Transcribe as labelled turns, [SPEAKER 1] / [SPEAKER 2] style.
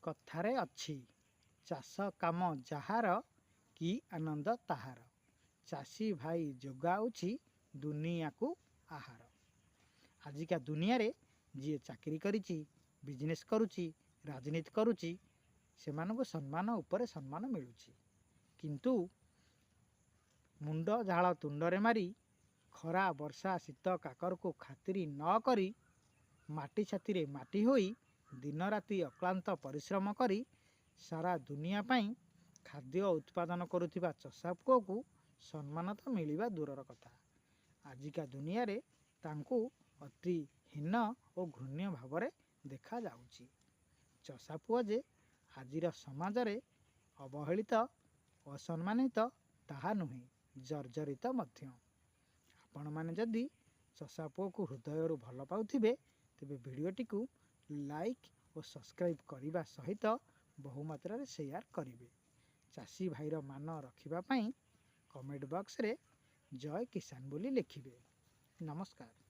[SPEAKER 1] कथारे अच्छी चाष काम जार कि आनंद ताहार चाषी भाई जोगाउछि दुनिया को आहार। आजिका दुनिया रे जी चाकरी करिछि बिजनेस करुछि राजनीति करुछि सेमानको सम्मान उपरे सम्मान मिलुछि किंतु मुंड झाड़ तुंडरे मारी खरा वर्षा शीत काकर को खातिरी न करी माटी छाती माटी होई दिन राति अक्लांत परिश्रम करी सारा दुनिया पाई खाद्य उत्पादन करुथिबा चषा पुओ को सम्मान तो मिलिबा दूरर कथा आजिका दुनिया रे तांको अति हीन और घृण्य भाव देखा जाउछि। चषा पुओ जे आजिर समाज रे अवहेलित असम्मानित ताहा नुहे जर्जरित मध्य। आपण माने जदि चषा पुओ को हृदय भल पाउथिबे तेबे भिडियोटी को लाइक और सब्सक्राइब करने सहित बहुमात्रा रे शेयर करेंगे। चाषी भाईर मान रखिबा पई कमेंट बॉक्स रे जय किसान बोली लिखिबे। नमस्कार।